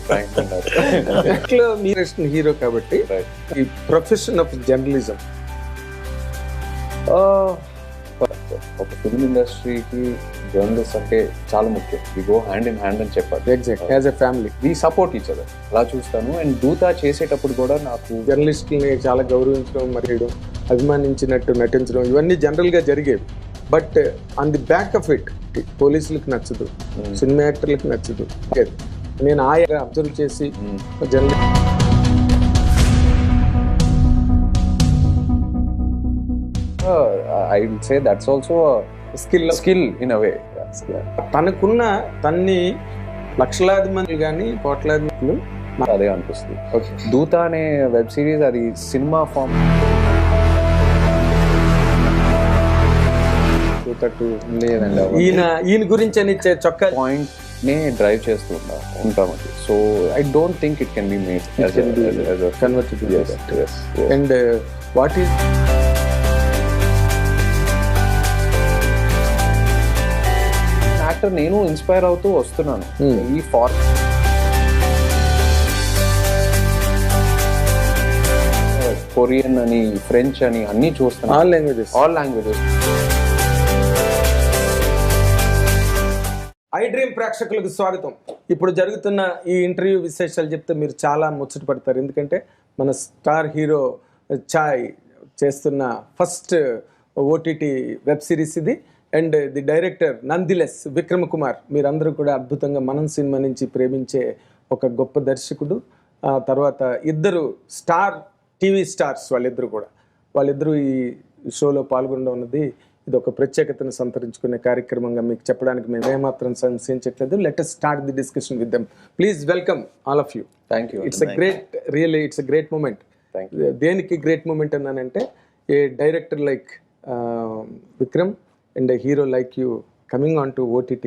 Frank ఉన్నారు. ఇట్లా మీరు హీరో కాబట్టి ఈ ప్రొఫెషన్ ఆఫ్ జర్నలిజం ఒక ఫిల్మ్ ఇండస్ట్రీకి జర్నలిస్ట్ అంటే చాలా ముఖ్యం. We go hand in hand అని చెప్పాలి. Exact as a family we support each other అలా చూస్తాను. అండ్ దూతా చేసేటప్పుడు కూడా నాకు జర్నలిస్టులని చాలా గౌరవించడం మరియు అభిమానించినట్టు నటించడం ఇవన్నీ జనరల్గా జరిగేవి. But on the back of it పోలీసులకు నచ్చదు, సినిమా యాక్టర్లకు నచ్చదు. నేను ఆయా అబ్జర్వ్ చేసి journalist I will say that's also skill in a way. తనకున్న తన్ని లక్షలాది మంది కానీ కోట్లాది మంది అదే అనిపిస్తుంది. దూత అనే వెబ్ సిరీస్ అది సినిమా ఫామ్ లేదండి. ఈయన గురించి అని చొక్కా పాయింట్ నే డ్రైవ్ చేస్తూ ఉంటాం. So I don't think it can be made converted. And what is actor నేను ఇన్స్పైర్ అవుతూ వస్తున్నాను. ఈ కొరియన్ అని, ఫ్రెంచ్ అని అన్ని చూస్తున్నాను. All languages. ఐ డ్రీమ్ ప్రేక్షకులకు స్వాగతం. ఇప్పుడు జరుగుతున్న ఈ ఇంటర్వ్యూ విశేషాలు చెప్తే మీరు చాలా ముచ్చట పడతారు. ఎందుకంటే మన స్టార్ హీరో ఛాయ్ చేస్తున్న ఫస్ట్ ఓటీటీ వెబ్ సిరీస్ ఇది. అండ్ ది డైరెక్టర్ నందిలెస్ విక్రమ్ కుమార్. మీరందరూ కూడా అద్భుతంగా మనం సినిమా నుంచి ప్రేమించే ఒక గొప్ప దర్శకుడు. తర్వాత ఇద్దరు స్టార్ టీవీ స్టార్స్ వాళ్ళిద్దరూ ఈ షోలో పాల్గొనడం ఉన్నది ఇది ఒక ప్రత్యేకతను సంతరించుకునే కార్యక్రమంగా మీకు చెప్పడానికి మేము ఏమాత్రం సంశయించట్లేదు. Let us start the discussion with them. Please welcome all of you. Thank you. It's a great moment. దేనికి గ్రేట్ మూమెంట్ అన్నానంటే a director like Vikram and a hero like you coming on to OTT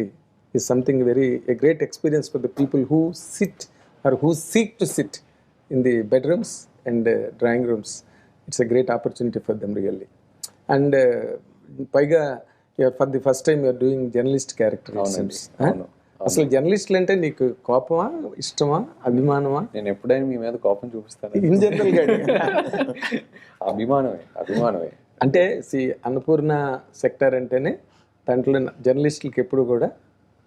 is something a great experience for the people who sit or who seek to sit in the bedrooms and drawing rooms. It's a great opportunity for them really. And paiga for the first time you are doing journalist character. అసలు జర్నలిస్టులు అంటే నీకు కోపమా, ఇష్టమా, అభిమానమా? నేను ఎప్పుడైనా మీ మీద కోపం చూపిస్తాను. ఇన్ జనరల్గా అభిమానమే. అంటే అన్నపూర్ణ సెక్టర్ అంటేనే దాంట్లో జర్నలిస్టులకి ఎప్పుడు కూడా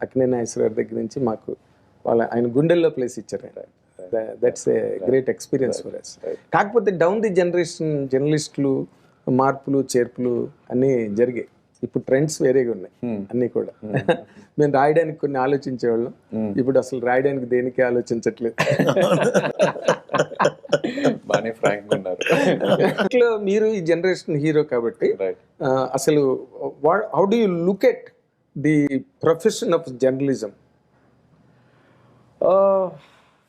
అక్కినేని నాగేశ్వరరావు దగ్గర నుంచి మాకు ఆయన గుండెల్లో ప్లేస్ ఇచ్చారు. That's a great experience for us. కాకపోతే డౌన్ ది జనరేషన్ జర్నలిస్టులు మార్పులు చేర్పులు అన్నీ జరిగాయి. ఇప్పుడు ట్రెండ్స్ వేరేగా ఉన్నాయి అన్నీ కూడా. మేము రాయడానికి కొన్ని ఆలోచించేవాళ్ళం, ఇప్పుడు అసలు రాయడానికి దేనికి ఆలోచించట్లేదు. బాగానే ఫ్రాంక్ ఉన్నారు. ఇట్లా మీరు ఈ జనరేషన్ హీరో కాబట్టి అసలు how do you look at the profession of journalism?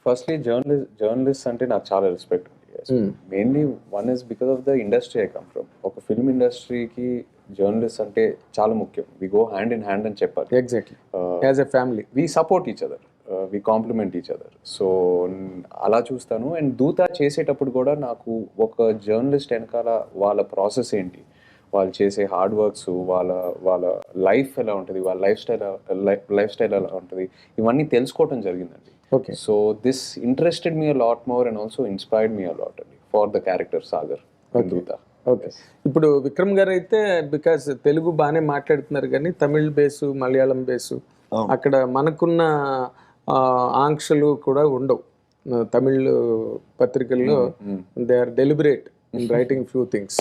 Firstly journalist అంటే నాకు చాలా respect. Mainly one is because of the industry I come from. ఒక ఫిల్మ్ ఇండస్ట్రీకి జర్నలిస్ట్ అంటే చాలా ముఖ్యం. We go hand in hand అని చెప్పాలి. Exactly as a family we support each other, we complement each other. So అలా చూస్తాను. And Dootha చేసేటప్పుడు కూడా నాకు ఒక జర్నలిస్ట్ వెనకాల వాళ్ళ ప్రాసెస్ ఏంటి, వాళ్ళు చేసే హార్డ్ వర్క్స్, వాళ్ళ లైఫ్ ఎలా ఉంటుంది, వాళ్ళ లైఫ్ స్టైల్ ఎలా ఉంటుంది, ఇవన్నీ తెలుసుకోవడం జరిగిందండి. Okay. So this interested me a lot more and also inspired me a lot అండి for the character Sagar in Dhootha. Okay. ఇప్పుడు విక్రమ్ గారు అయితే బికాస్ తెలుగు బాగానే మాట్లాడుతున్నారు కానీ తమిళ్ బేసు, మలయాళం బేసు, అక్కడ మనకున్న ఆంక్షలు కూడా ఉండవు. తమిళ్ పత్రికల్లో they are deliberate in writing few things.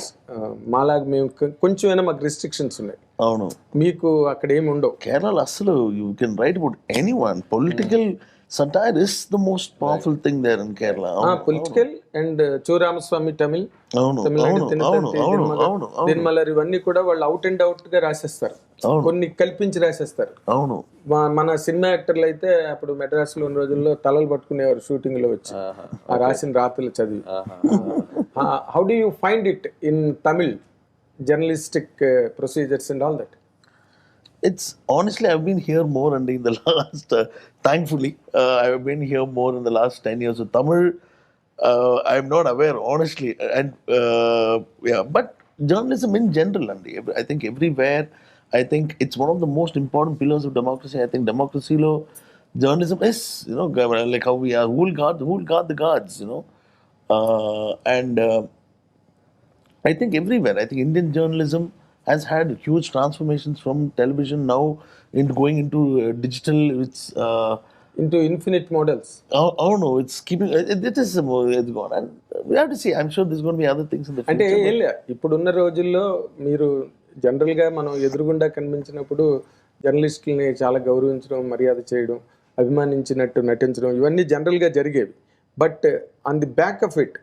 మాలాగా మేము కొంచెమైనా మాకు రిస్ట్రిక్షన్స్ ఉన్నాయి. అవును, మీకు అక్కడ ఏమి ఉండవు. కేరళ అసలు you can write about anyone. Political satire is the most powerful thing there in Kerala. Political and Cho Ramaswamy Tamil Nadu ఇవన్నీ కూడా వాళ్ళు అవుట్ అండ్ అవుట్ గా రాసేస్తారు, కొన్ని కల్పించి రాసేస్తారు. అవును, మన సినిమా యాక్టర్లు అయితే అప్పుడు మెడ్రాస్ లో ఉన్న రోజుల్లో తలలు పట్టుకునేవారు షూటింగ్ లో వచ్చి ఆ రాసిన రాతలు చదివి. How do you find it in Tamil journalistic procedures and all that? It's honestly, I've been here more and in the last, thankfully, I've been here more in the last 10 years. So Tamil, I'm not aware, honestly. And yeah, but journalism in general, and I think everywhere, I think it's one of the most important pillars of democracy. I think democracy lo journalism is, like how we are, who will guard the guards, and I think everywhere. I think Indian journalism has had huge transformations from television now into going into digital. It's into infinite models. I don't know. It's keeping. It is it's gone, and we have to see. I'm sure there's going to be other things in the అంటే future. ఏం లే ఇప్పుడున్న రోజుల్లో మీరు జనరల్గా మనం ఎదురుగుండా కనిపించినప్పుడు జర్నలిస్టులని చాలా గౌరవించడం, మర్యాద చేయడం, అభిమానించినట్టు నటించడం ఇవన్నీ జనరల్గా జరిగేవి. But on the back of it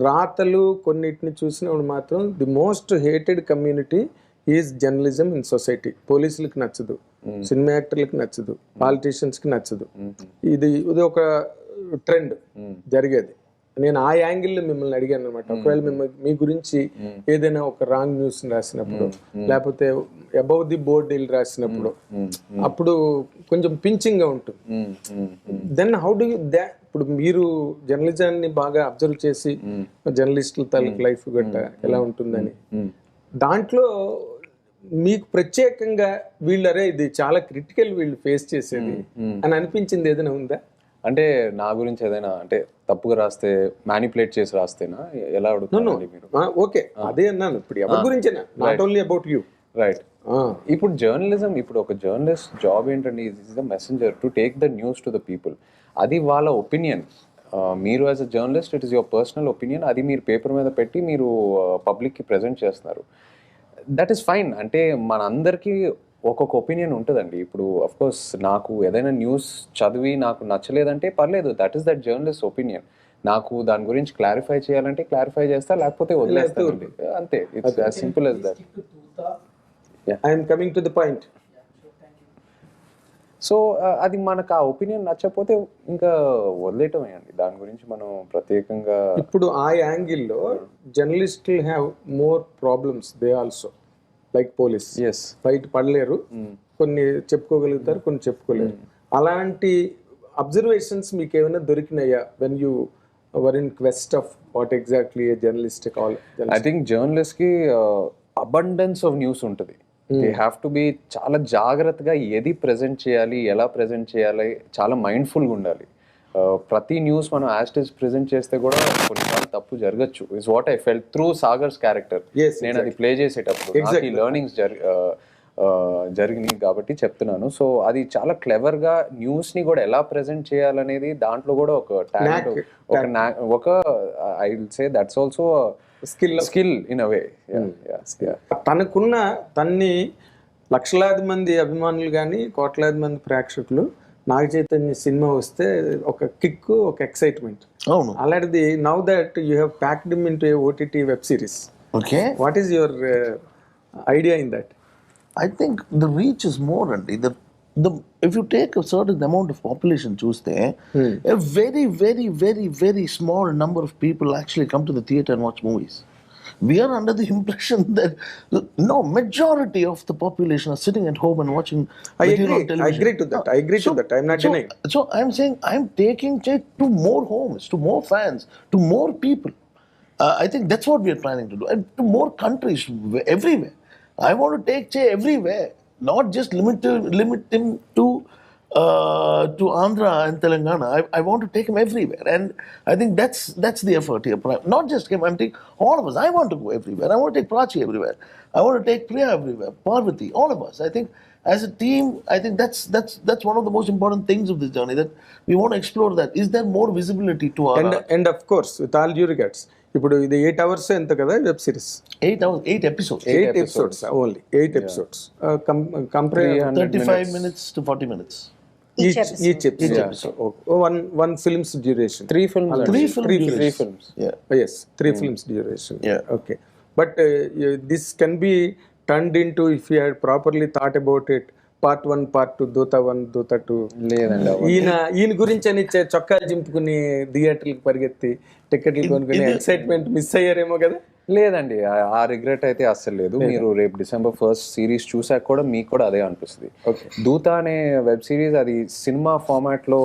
రాతలు కొన్నిటిని చూసినప్పుడు మాత్రం the most hated community is journalism in society. పోలీసులకు నచ్చదు, సినిమా యాక్టర్లకు నచ్చదు, పాలిటీషియన్స్కి నచ్చదు. ఇది ఒక ట్రెండ్ జరిగేది. నేను ఆ యాంగిల్లో మిమ్మల్ని అడిగాను అనమాట. ఒకవేళ మీ గురించి ఏదైనా ఒక రాంగ్ న్యూస్ రాసినప్పుడు, లేకపోతే అబౌవ్ ది బోర్డ్ రాసినప్పుడు, అప్పుడు కొంచెం పించింగ్ గా ఉంటుంది. దెన్ హౌ డు యూ ఇప్పుడు మీరు జర్నలిజాన్ని బాగా అబ్జర్వ్ చేసి జర్నలిస్టుల తాలూకు లైఫ్ గట్ట ఎలా ఉంటుందని, దాంట్లో మీకు ప్రత్యేకంగా వీళ్ళరే ఇది చాలా క్రిటికల్ వీళ్ళు ఫేస్ చేసేది అని అనిపించింది ఏదైనా ఉందా? అంటే నా గురించి ఏదైనా అంటే తప్పుగా రాస్తే మ్యానిపులేట్ చేసి రాస్తేనా ఎలా అడుగుతున్నారు మీరు? ఓకే, అదే అన్నాను. ఇప్పుడు ఎవరి గురించేనా, not only about you. Right. ఇప్పుడు జర్నలిజం, ఇప్పుడు ఒక జర్నలిస్ట్ జాబ్ ఏంటంటే is the messenger to take the news to the people. అది వాళ్ళ ఒపీనియన్. మీరు as a journalist it is your personal opinion. అది మీరు పేపర్ మీద పెట్టి మీరు పబ్లిక్కి ప్రజెంట్ చేస్తున్నారు. That is fine. అంటే మనందరికీ ఒక్కొక్క ఒపీనియన్ ఉంటుందండి. ఇప్పుడు అఫ్ కోర్స్ నాకు ఏదైనా న్యూస్ చదివి నాకు నచ్చలేదంటే పర్లేదు, that is that journalist opinion. నాకు దాని గురించి క్లారిఫై చేయాలంటే క్లారిఫై చేస్తా, లేకపోతే వదిలేస్తాను, అంతే. It's as simple as that. I'm coming to the point. So అది మనకు ఆ ఒపీనియన్ నచ్చకపోతే ఇంకా వదిలేయటమే అండి. దాని గురించి మనం ప్రత్యేకంగా ఇప్పుడు ఆ యాంగిల్లో జర్నలిస్టులు have more problems they also, like police. బయట పడలేరు, కొన్ని చెప్పుకోగలుగుతారు, కొన్ని చెప్పుకోలేరు. అలాంటి అబ్జర్వేషన్స్ మీకు ఏమైనా దొరికినాయా when you were in quest of what exactly a journalist call? I think జర్నలిస్ట్కి అబండెన్స్ ఆఫ్ న్యూస్ ఉంటుంది. దే హ్యావ్ టు బి చాలా జాగ్రత్తగా ఏది ప్రజెంట్ చేయాలి, ఎలా ప్రజెంట్ చేయాలి, చాలా మైండ్ఫుల్గా ఉండాలి. ప్రతి న్యూస్ మనం యాస్టేజ్ ప్రెజెంట్ చేస్తే కూడా కొన్నిసార్లు తప్పు జరగచ్చు. Is what I felt through Sagar's character. నేను అది ప్లే చేసేటప్పుడు నాకు ఈ లెర్నింగ్స్ జరిగినాయి కాబట్టి చెప్తున్నాను. సో అది చాలా క్లెవర్గా న్యూస్ని కూడా ఎలా ప్రజెంట్ చేయాలనేది దాంట్లో కూడా ఒక టాలెంట్, ఒక I will say that's also skill in a way. తనకున్న తన్ని లక్షలాది మంది అభిమానులు కానీ కోట్లాది మంది ప్రేక్షకులు నాగ చైతన్య సినిమా వస్తే ఒక కిక్, ఒక ఎక్సైట్మెంట్. అలాంటిది now that you have packed him into A OTT web series. Okay, what is your idea in that? I think the reach is more, and if you take a certain amount of population చూస్తే a very very very very small number of people actually come to the theater and watch movies. We are under the impression that no, majority of the population are sitting at home and watching material on television. I agree to that. I agree to that. I'm not denying. So I'm saying I'm taking it to more homes, to more fans, to more people. I think that's what we are planning to do, and to more countries, everywhere. I want to take Che everywhere, not just limit him to Andhra and Telangana. I want to take him everywhere, and I think that's the effort here. Not just him, I'm taking all of us. I want to go everywhere. I want to take Prachi everywhere. I want to take Priya everywhere, Parvati, all of us. I think as a team, I think that's one of the most important things of this journey, that we want to explore that. Is there more visibility to our and of course, with all due regards, ఇప్పుడు ఇది 8 hours ఎంత కదా web series? 8 hours, 8 episodes. 8 episodes only. 8 episodes. Compare 35 minutes to 40 minutes. Each episode. One film's duration. 3 films. 3 films. Yeah. Yes, 3 films duration. Yeah. Okay. But this can be turned into, if you had properly thought about it, part 1, part 2, Dota 1, Dota 2. లేదండి, ఈయన గురించి అని చొక్కాలు చింపుకుని థియేటర్కి పరిగెత్తి టికెట్లు కొనుక్కుని excitement miss అయ్యారేమో కదా? లేదండి, ఆ రిగ్రెట్ అయితే అస్సలు లేదు. మీరు రేపు December 1st సిరీస్ చూసాక కూడా మీకు కూడా అదే అనిపిస్తుంది. దూత అనే వెబ్ సిరీస్ అది సినిమా ఫార్మాట్ లో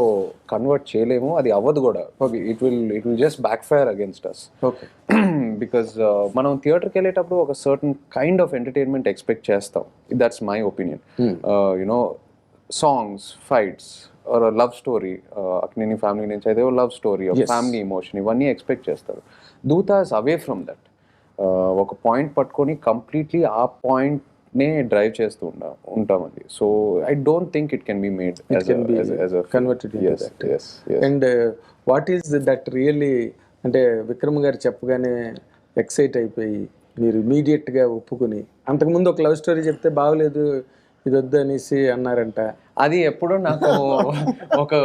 కన్వర్ట్ చేయలేము, అది అవ్వదు కూడా. It will just backfire against us. Because మనం థియేటర్కి వెళ్ళేటప్పుడు ఒక certain kind of entertainment expect చేస్తాం. That's my opinion. You know, songs, fights, love story, Akkineni family నుంచి అయితే లవ్ స్టోరీ, ఫ్యామిలీ ఎమోషన్, ఇవన్నీ ఎక్స్పెక్ట్ చేస్తారు. Dhootha is away from that. ఒక పాయింట్ పట్టుకొని కంప్లీట్లీ ఆ పాయింట్నే డ్రైవ్ చేస్తూ ఉంటామండి. So I don't think it can be made converted. And what is that really అంటే విక్రమ్ గారు చెప్పగానే ఎక్సైట్ అయిపోయి మీరు ఇమీడియట్గా ఒప్పుకుని, అంతకుముందు ఒక లవ్ స్టోరీ చెప్తే బాగలేదు ఇది వద్దు అనేసి అన్నారంట. అది ఎప్పుడో నాకు ఒక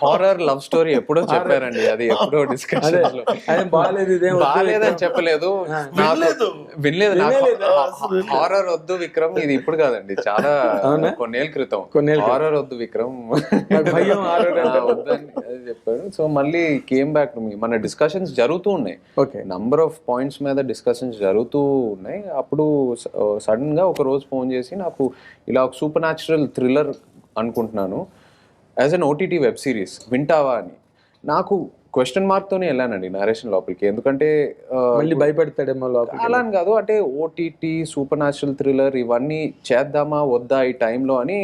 హారర్ లవ్ స్టోరీ ఎప్పుడో చెప్పారండి. అది ఎప్పుడో డిస్కషన్ లో బాగాలేదని చెప్పలేదు, వినలేదు. హారర్ వద్దు విక్రమ్, ఇది ఇప్పుడు కాదండి, చాలా కొన్నేళ్ళ క్రితం. హారర్ వద్దు విక్రమ్ వద్దని చెప్పారు. సో మళ్ళీ కేమ్ బ్యాక్ టు మీ. మన డిస్కషన్స్ జరుగుతూ ఉన్నాయి, నంబర్ ఆఫ్ పాయింట్స్ మీద డిస్కషన్స్ జరుగుతూ ఉన్నాయి. అప్పుడు సడన్ గా ఒక రోజు ఫోన్ చేసి నాకు ఇలా ఒక సూపర్ న్యాచురల్ థ్రిల్లర్ అనుకుంటున్నాను as an OTT web series, వింటావా అని. నాకు క్వశ్చన్ మార్క్ తోనే వెళ్ళానండి నరేషన్ లోపలికి. ఎందుకంటే మళ్ళీ భయపెడతాడేమో లోపలికి. అలా అని కాదు, అంటే ఓటీటీ సూపర్ న్యాచురల్ థ్రిల్లర్ ఇవన్నీ చేద్దామా వద్దా ఈ టైంలో అని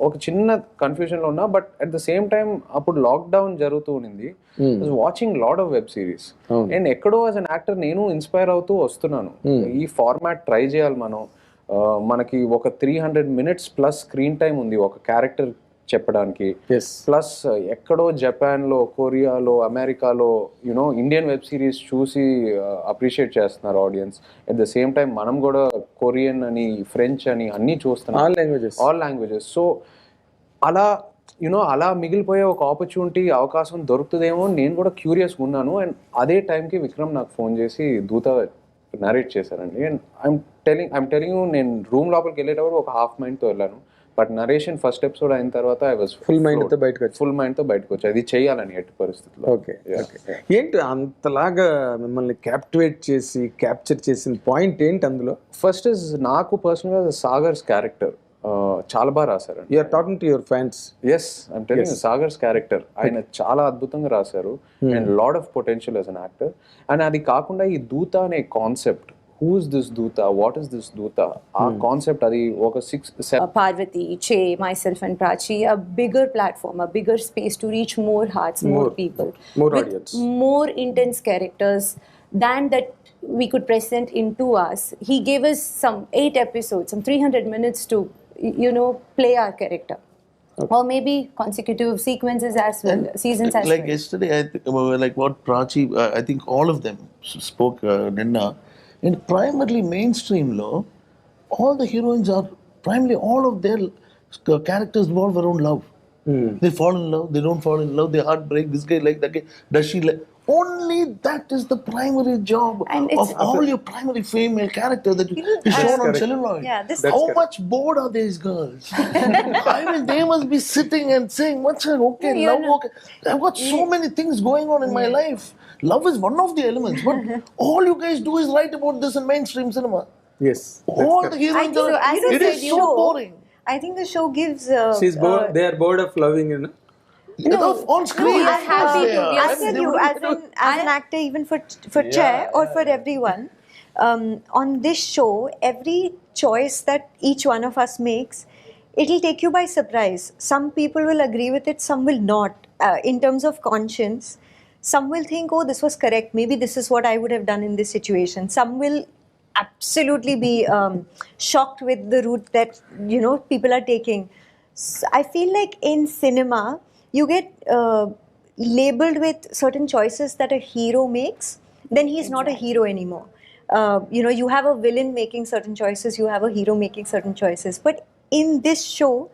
ఒక చిన్న కన్ఫ్యూజన్లో ఉన్నా. But at the same time అప్పుడు లాక్డౌన్ జరుగుతూ ఉన్నింది, watching lot of web series. And ఎక్కడో యాజ్ అన్ యాక్టర్ నేను ఇన్స్పైర్ అవుతూ వస్తున్నాను, ఈ ఫార్మాట్ ట్రై చేయాలి మనం. మనకి ఒక 300 minutes ప్లస్ స్క్రీన్ టైం ఉంది ఒక క్యారెక్టర్ చెప్పడానికి. ప్లస్ ఎక్కడో జపాన్లో, కొరియాలో, అమెరికాలో యునో ఇండియన్ వెబ్ సిరీస్ చూసి అప్రిషియేట్ చేస్తున్నారు audience. At the same time మనం కూడా కొరియన్ అని, ఫ్రెంచ్ అని అన్నీ చూస్తున్నాం, ఆల్ లాంగ్వేజెస్. సో అలా అలా మిగిలిపోయే ఒక ఆపర్చునిటీ, అవకాశం దొరుకుతుందేమో నేను కూడా క్యూరియస్గా ఉన్నాను. అండ్ అదే టైంకి విక్రమ్ నాకు ఫోన్ చేసి దూత నరేట్ చేశారండి. అండ్ ఐఎమ్ టెలింగ్ యూ, నేను రూమ్ లోపలికి వెళ్ళేటప్పుడు ఒక హాఫ్ మైండ్తో వెళ్ళాను. బట్ నరేషన్ ఫస్ట్ ఎపిసోడ్ అయిన తర్వాత ఐ వాజ్ ఫుల్ మైండ్తో బయటకు వచ్చి అది చేయాలని ఎట్టి పరిస్థితుల్లో. ఓకే. ఏంటి అంతలాగా మిమ్మల్ని క్యాప్టివేట్ చేసి క్యాప్చర్ చేసిన పాయింట్ ఏంటి అందులో? ఫస్ట్ ఇస్ నాకు పర్సనల్గా సాగర్స్ క్యారెక్టర్ చాలా బాగా రాశారండి. You are talking to your fans. Yes, I'm telling Sagar's character ఆయన చాలా అద్భుతంగా రాశారు. And lot of potential as an actor. And అది కాకుండా ఈ దూత అనే concept, who's this Dutta, what is this Dutta, our concept adi oka 6-7 Parvati, Che, myself and Prachi, a bigger platform, a bigger space to reach more hearts, more people, more with audience, more intense characters than that we could present in 2 hours. He gave us some 8 episodes, some 300 minutes to play our character. Or maybe consecutive sequences as well, seasons as like well. Yesterday like what Prachi, I think all of them spoke Ninna. In primarily mainstream law, all the heroines are primarily, all of their characters revolve around love. They fall in love, they don't fall in love, they heartbreak, this guy like that guy, does she like, only that is the primary job of all your primary female character that is shown on celluloid. How much bored are these girls? I mean, they must be sitting and saying, what's okay, love, okay. I've got so many things going on in my life. Love is one of the elements, but all you guys do is write about this in mainstream cinema. Yes. All the heroines are, it is so boring. I think the show gives... She's bored, they are bored of loving, No, on screen. I'm happy to be. I'll tell you, as an actor, even for Chair or for everyone, on this show, every choice that each one of us makes, it'll take you by surprise. Some people will agree with it, some will not. In terms of conscience, some will think, oh, this was correct. Maybe this is what I would have done in this situation. Some will absolutely be shocked with the route that people are taking. So I feel like in cinema, you get labeled with certain choices that a hero makes, then he's not a hero anymore. You have a villain making certain choices, you have a hero making certain choices. But in this show,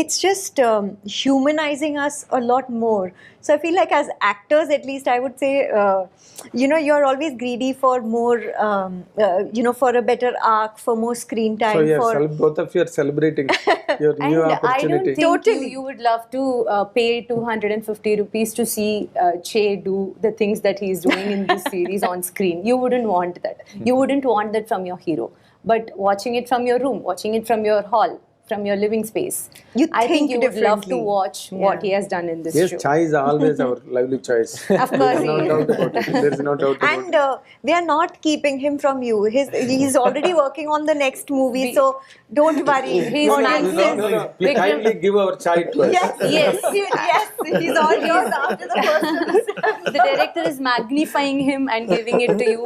it's just humanizing us a lot more. So I feel like as actors, at least I would say, you're always greedy for more, for a better arc, for more screen time. So both of you are celebrating your new opportunity. I don't think you would love to pay 250 rupees to see Che do the things that he's doing in this series on screen. You wouldn't want that. You wouldn't want that from your hero. But watching it from your room, watching it from your hall, from your living space. You I think think you would love to differently. watch what he has done in this Yes, show. chai is always our lively choice. Of course, There's no he is. doubt about it. There's no doubt about And we are not keeping him from you. He's already working on the next movie, so don't worry. He's Audiences- it. No. Please kindly give our chai to us. Yes, Yes. yes, he's all yours after the first. The director is magnifying him and giving it to you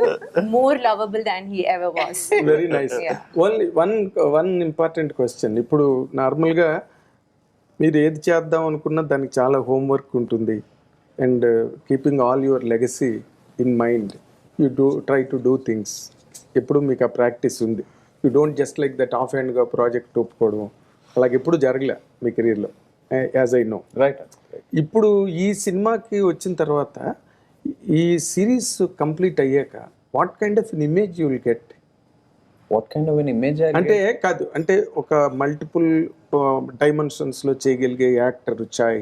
more lovable than he ever was. Very nice Yeah. Only one important question. ఇప్పుడు నార్మల్గా మీరు ఏది చేద్దాం అనుకున్నా దానికి చాలా homework ఉంటుంది. And keeping all your legacy in mind you try to do things. ఎప్పుడు మీకు ఆ ప్రాక్టీస్ ఉంది. You don't just like that ఆఫ్ హ్యాండ్గా ప్రాజెక్ట్ ఒప్పుకోవడం అలాగే ఎప్పుడు జరగలే మీ కెరీర్లో, యాజ్ ఐ నో. రైట్. ఇప్పుడు ఈ సినిమాకి వచ్చిన తర్వాత ఈ సిరీస్ కంప్లీట్ అయ్యాక what kind of image you will get? What kind of an image? అంటే కాదు, అంటే ఒక మల్టిపుల్ డైమెన్షన్స్ లో చేయగలిగే యాక్టర్ చాయ్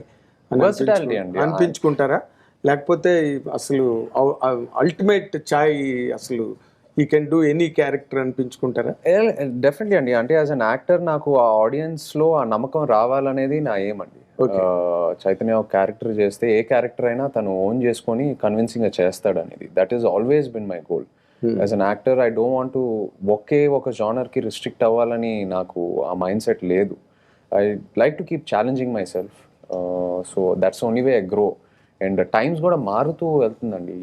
అని Versatility అండి. అనిపించుకుంటారా? లేకపోతే అసలు అల్టిమేట్ చాయ్ అసలు ఈ కెన్ డూ ఎనీ క్యారెక్టర్ అనిపించుకుంటారా? డెఫినెట్లీ అండి. అంటే యాజ్ అన్ యాక్టర్ నాకు ఆ ఆడియన్స్ లో ఆ నమ్మకం రావాలనేది నా ఏం అండి. చైతన్య ఒక క్యారెక్టర్ చేస్తే ఏ క్యారెక్టర్ అయినా తను ఓన్ చేసుకొని కన్విన్సింగ్ గా చేస్తాడు అనేది. That is always been my goal. As an actor I don't want to ఒక జానర్ కి రిస్ట్రిక్ట్ అవ్వాలని నాకు ఆ మైండ్ సెట్ లేదు. I like to keep challenging my self. So that's only way I grow. And times కూడా మారుతూ వెళ్తుందండి.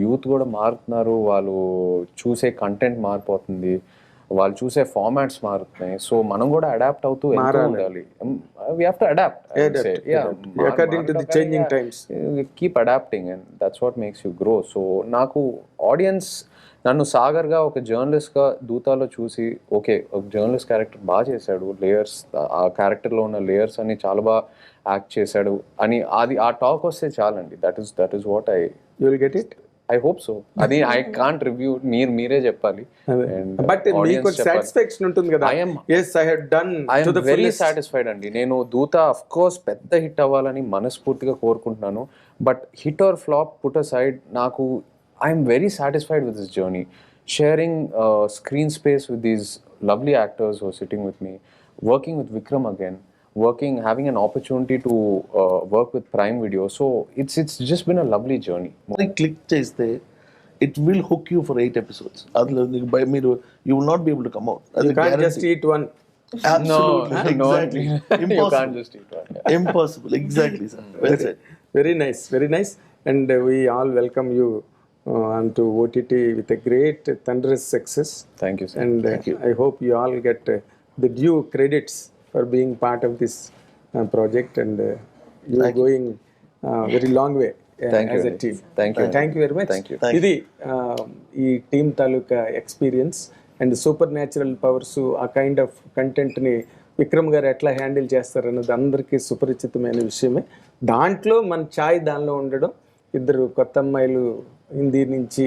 Youth కూడా మారుతున్నారు, వాళ్ళు చూసే కంటెంట్ మారిపోతుంది, వాళ్ళు చూసే ఫార్మాట్స్ మారుతున్నాయి. సో మనం కూడా అడాప్ట్ అవుతూ వెళ్తూ ఉండాలి. We have to adapt according to the changing times. Keep adapting and that's what makes you grow. So నాకు ఆడియన్స్ నన్ను సాగర్గా ఒక జర్నలిస్ట్గా దూతాలో చూసి ఓకే ఒక జర్నలిస్ట్ క్యారెక్టర్ బాగా చేశాడు, లేయర్స్ ఆ క్యారెక్టర్లో ఉన్న లేయర్స్ అన్ని చాలా బాగా యాక్ట్ చేశాడు అని ఆ టాక్ వస్తే చాలండి. That is what I you will get it. I hope so. అది ఐ కాంట్ రివ్యూ, మీరే చెప్పాలి. బట్ మీకు సాటిస్ఫాక్షన్ ఉంటుంది కదా. yes I have done to the very fullest. Satisfied అండి. నేను దూత అఫ్ కోర్స్ పెద్ద హిట్ అవ్వాలని మనస్ఫూర్తిగా కోరుకుంటున్నాను. But hit or flop put aside, నాకు I'm very satisfied with this journey. Sharing screen space with these lovely actors who are sitting with me, working with Vikram again, having an opportunity to work with Prime Video. So it's just been a lovely journey. Click చేస్తే it will hook you for 8 episodes. అందులో నీకు మీరు you will not be able to come out. You can't just eat one. Absolutely. No, Exactly. you Impossible. can't just eat one. Yeah. Impossible. Exactly, sir. Well said. Very nice. And we all welcome you onto OTT with a great thunderous success. Thank you, sir. And I hope you all get the due credits for being part of this project, and you are going very long way Thank you, as a Anish. team. Thank you. Thank you very much. Thank you. ఇది ఈ team taluka experience and super natural powers, ఆ kind of కంటెంట్ని విక్రమ్ గారు ఎట్లా handle చేస్తారన్నది అందరికీ సుపరిచితమైన విషయమే. దాంట్లో మన ఛాయ్ దానిలో ఉండడం, ఇద్దరు కొత్త అమ్మాయిలు హిందీ నుంచి